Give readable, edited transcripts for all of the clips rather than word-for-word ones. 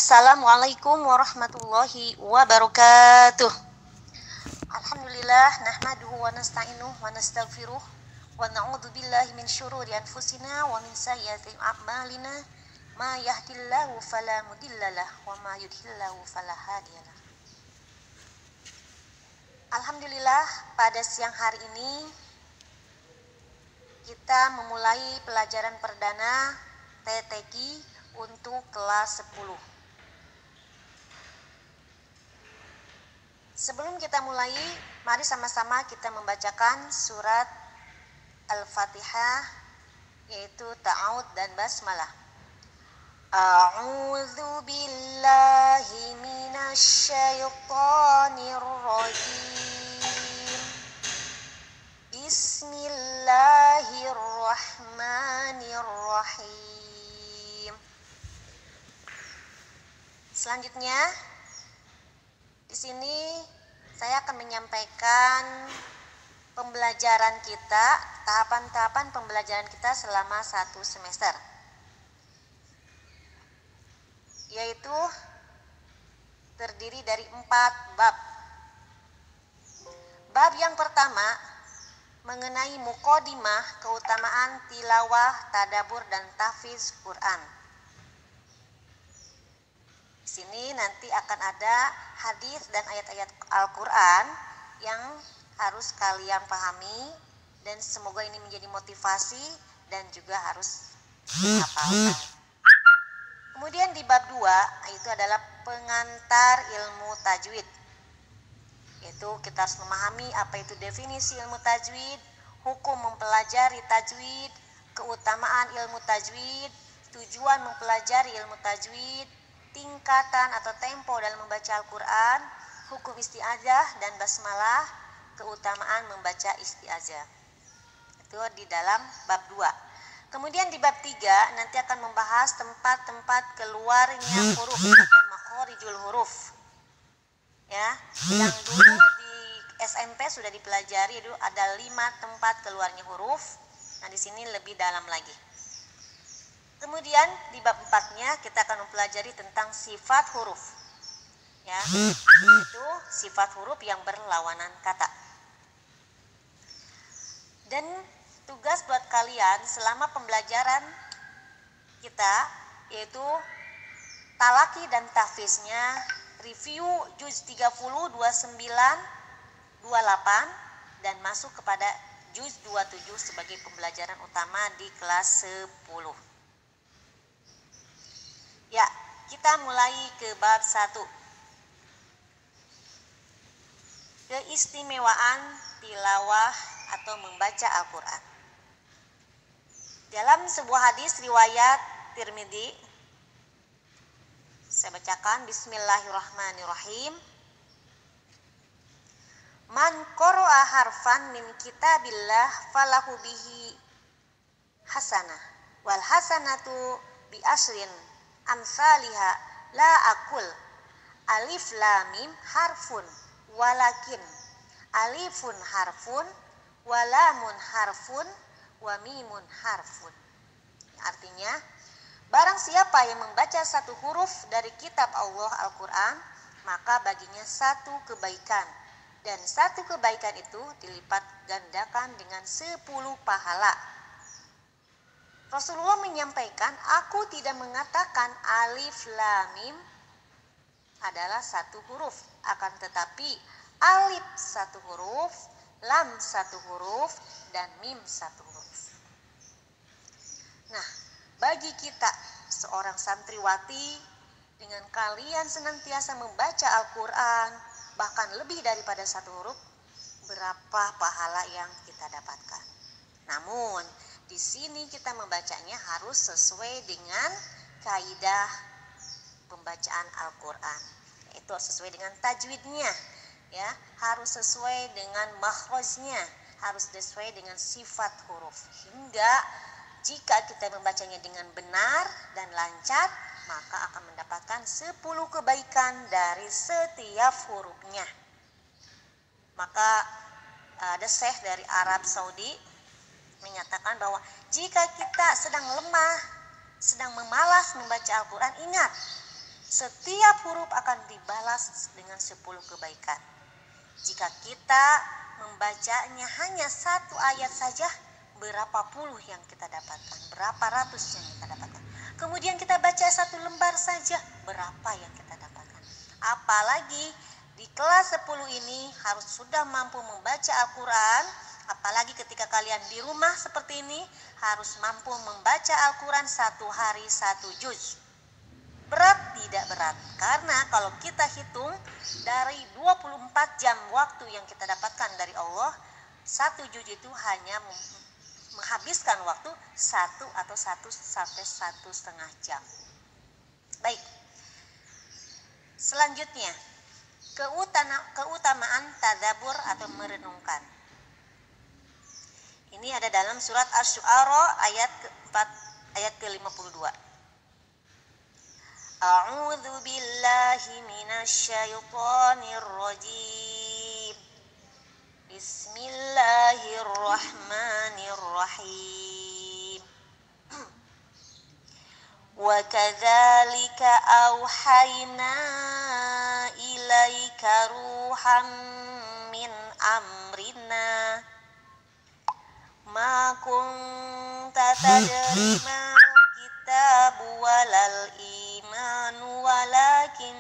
Assalamualaikum warahmatullahi wabarakatuh. Alhamdulillah nahmaduhu wa nasta'inuhu wa nastaghfiruh wa na'udzu billahi min syururi anfusina wa min sayyiati a'malina ma yahdihillahu fala mudhillalah wa ma yudhlillahu fala hadiyalah. Alhamdulillah pada siang hari ini kita memulai pelajaran perdana TTQ untuk kelas 10. Sebelum kita mulai, mari sama-sama kita membacakan surat Al-Fatihah, yaitu ta'awud dan basmalah. A'udzu billahi minasy syaithanir rajim. Bismillahirrahmanirrahim. Selanjutnya, di sini saya akan menyampaikan pembelajaran kita, tahapan-tahapan pembelajaran kita selama 1 semester. Yaitu terdiri dari 4 bab. Bab yang pertama mengenai muqaddimah, keutamaan tilawah, tadabbur dan tahfiz Quran. Di sini nanti akan ada hadis dan ayat-ayat Al-Quran yang harus kalian pahami dan semoga ini menjadi motivasi dan juga harus dihafalkan. Kemudian di bab 2 itu adalah pengantar ilmu tajwid. Yaitu kita harus memahami apa itu definisi ilmu tajwid, hukum mempelajari tajwid, keutamaan ilmu tajwid, tujuan mempelajari ilmu tajwid, tingkatan atau tempo dalam membaca Al-Quran, hukum isti'adzah dan basmalah, keutamaan membaca isti'adzah. Itu di dalam bab 2. Kemudian di bab 3 nanti akan membahas tempat-tempat keluarnya huruf atau makhorijul huruf. Ya, yang dulu di SMP sudah dipelajari, itu ada 5 tempat keluarnya huruf. Nah, di sini lebih dalam lagi. Kemudian di bab 4-nya kita akan mempelajari tentang sifat huruf. Ya, itu sifat huruf yang berlawanan kata. Dan tugas buat kalian selama pembelajaran kita yaitu talaki dan tahfiznya, review juz 30, 29, 28 dan masuk kepada juz 27 sebagai pembelajaran utama di kelas 10. Ya, kita mulai ke bab 1. Keistimewaan tilawah atau membaca Al-Quran. Dalam sebuah hadis riwayat Tirmidzi, saya bacakan, Bismillahirrahmanirrahim. Man qara'a harfan min kitabillah falahu bihi hasanah wal hasanatu bi asrin amsalihha la aqul alif lam mim harfun walakin alifun harfun wa lamun harfun wa mimun harfun. Artinya, barang siapa yang membaca satu huruf dari kitab Allah Al-Quran, maka baginya 1 kebaikan. Dan 1 kebaikan itu dilipat gandakan dengan 10 pahala. Rasulullah menyampaikan, aku tidak mengatakan alif lam mim adalah 1 huruf. Akan tetapi alif 1 huruf, lam 1 huruf, dan mim 1 huruf. Nah, bagi kita seorang santriwati, dengan kalian senantiasa membaca Al-Quran, bahkan lebih daripada 1 huruf, berapa pahala yang kita dapatkan. Namun, di sini kita membacanya harus sesuai dengan kaidah pembacaan Al-Quran, yaitu sesuai dengan tajwidnya, ya, harus sesuai dengan makhrajnya, harus sesuai dengan sifat huruf. Hingga jika kita membacanya dengan benar dan lancar, maka akan mendapatkan 10 kebaikan dari setiap hurufnya. Maka ada syekh dari Arab Saudi menyatakan bahwa jika kita sedang lemah, sedang memalas membaca Al-Quran, ingat Setiap huruf akan dibalas dengan 10 kebaikan. Jika kita membacanya hanya satu ayat saja, berapa puluh yang kita dapatkan, berapa ratus yang kita dapatkan. Kemudian kita baca satu lembar saja, berapa yang kita dapatkan. Apalagi di kelas 10 ini harus sudah mampu membaca Al-Quran. Apalagi ketika kalian di rumah seperti ini, harus mampu membaca Al-Quran satu hari satu juz. Berat tidak berat, karena kalau kita hitung dari 24 jam waktu yang kita dapatkan dari Allah, satu juz itu hanya menghabiskan waktu 1 atau 1 sampai 1,5 jam. Baik, selanjutnya keutamaan tadabbur atau merenungkan. Ini ada dalam surat Asy-Syu'ara ayat ke-4 ayat ke-52. A'udzu billahi minasyaitonir rajim. Bismillahirrahmanirrahim. Wa kadzalika auhayna ilaika ruham min amrina ma kunta tadri ma kitabu walal imanu walakin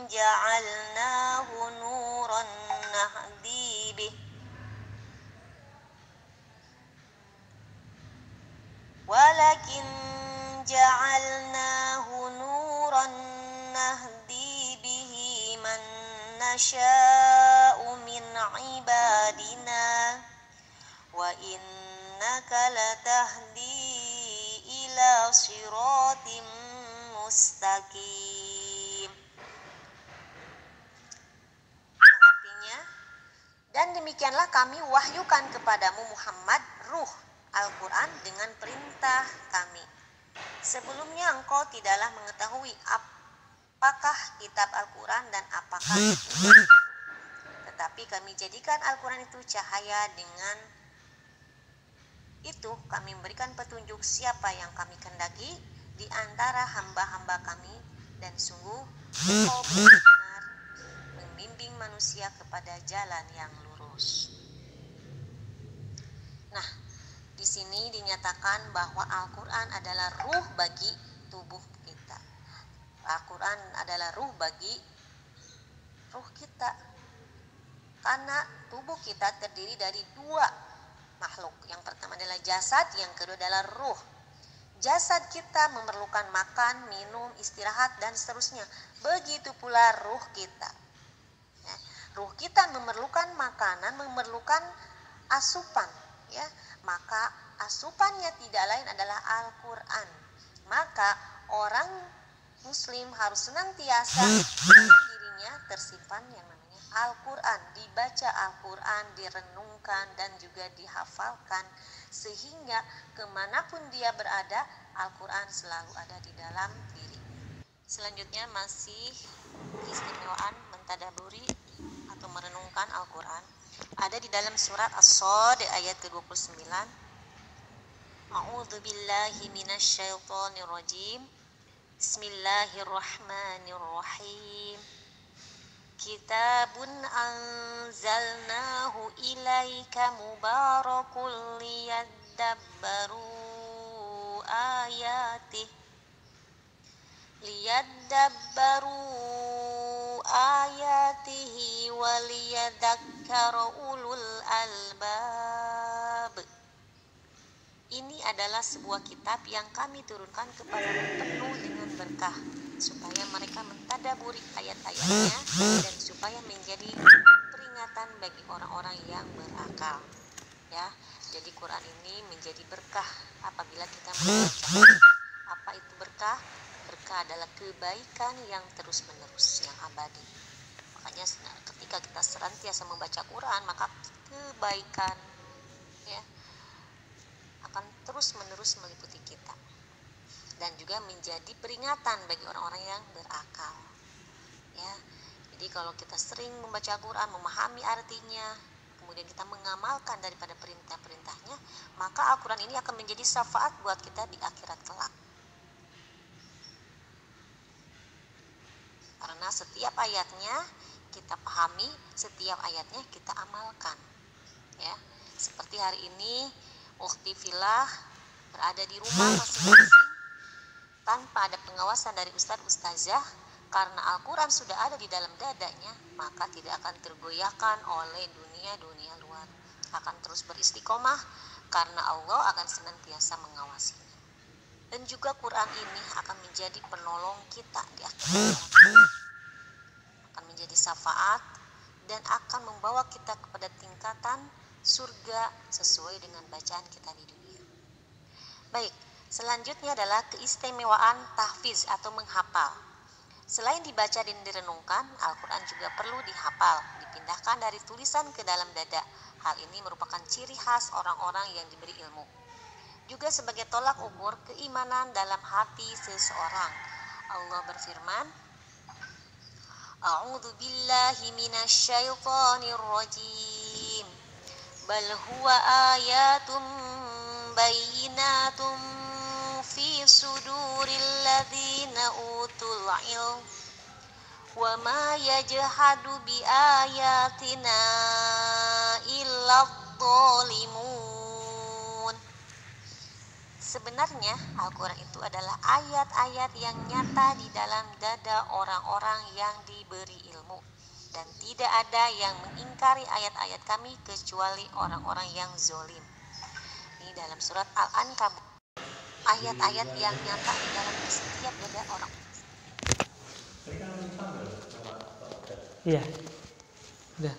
ja'alnahu nuran nahdi bih walakin ja'alnahu nuran nahdi bihi man nasha'u min ibadina wa innaka latahdi ila siratim mustaqim. Artinya, dan demikianlah kami wahyukan kepadamu Muhammad ruh Al-Quran dengan perintah kami. Sebelumnya engkau tidaklah mengetahui apakah kitab Al-Quran dan apakah iman. Tetapi kami jadikan Al-Quran itu cahaya, dengan itu kami memberikan petunjuk siapa yang kami kehendaki di antara hamba-hamba kami, dan sungguh engkau benar-benar membimbing manusia kepada jalan yang lurus. Nah, di sini dinyatakan bahwa Al-Quran adalah ruh bagi tubuh kita. Al-Quran adalah ruh bagi ruh kita. Karena tubuh kita terdiri dari dua makhluk. Yang pertama adalah jasad, yang kedua adalah ruh. Jasad kita memerlukan makan, minum, istirahat, dan seterusnya. Begitu pula ruh kita. Ya, ruh kita memerlukan makanan, memerlukan asupan. Ya, maka asupannya tidak lain adalah Al-Quran. Maka orang Muslim harus senantiasa dalam dirinya tersimpan yang namanya Al-Quran, dibaca Al-Quran, direnungkan dan juga dihafalkan, sehingga kemanapun dia berada, Al-Quran selalu ada di dalam diri. Selanjutnya masih keistimewaan mentadaburi atau merenungkan Al-Quran. Ada di dalam surat As-Shad ayat ke-29. A'udzu billahi minasyaitonir rajim. Bismillahirrahmanirrahim. Kitabun anzalnahu ilaika mubarakul liyadabbaru ayatihi waliyadzakkara ulul albab. Ini adalah sebuah kitab yang kami turunkan kepadamu penuh dengan berkah, supaya mereka mentadaburi ayat-ayatnya dan supaya menjadi peringatan bagi orang-orang yang berakal. Ya, jadi Quran ini menjadi berkah apabila kita membaca. Apa itu berkah? Berkah adalah kebaikan yang terus-menerus, yang abadi. Makanya ketika kita senantiasa membaca Quran, maka kebaikan ya akan terus-menerus meliputi kita. Dan juga menjadi peringatan bagi orang-orang yang berakal. Ya, jadi kalau kita sering membaca Quran, memahami artinya, kemudian kita mengamalkan daripada perintah-perintahnya, maka Al-Quran ini akan menjadi syafaat buat kita di akhirat kelak. karena setiap ayatnya kita pahami, setiap ayatnya kita amalkan. Ya, seperti hari ini ukhti fillah berada di rumah masing-masing tanpa ada pengawasan dari ustadz ustazah, karena Al-Quran sudah ada di dalam dadanya, maka tidak akan tergoyahkan oleh dunia luar, akan terus beristiqomah karena Allah akan senantiasa mengawasinya. Dan juga Quran ini akan menjadi penolong kita di akhirat, akan menjadi syafaat dan akan membawa kita kepada tingkatan surga sesuai dengan bacaan kita di dunia. Baik, selanjutnya adalah keistimewaan tahfiz atau menghafal. Selain dibaca dan direnungkan, Al-Quran juga perlu dihafal, dipindahkan dari tulisan ke dalam dada. Hal ini merupakan ciri khas orang-orang yang diberi ilmu. Juga sebagai tolak ukur keimanan dalam hati seseorang. Allah berfirman, A'udzu billahi minasyaitonir rajim. Bal huwa ayatum bayyinatum fi suduril ladzina utul ilm wa ma yajhadu bi ayatina illa dzalimun. Sebenarnya Al-Quran itu adalah ayat-ayat yang nyata di dalam dada orang-orang yang diberi ilmu, dan tidak ada yang mengingkari ayat-ayat kami kecuali orang-orang yang zolim. Ini dalam surat Al-Ankabut, ayat-ayat yang nyata di dalam setiap dada orang. Iya, udah.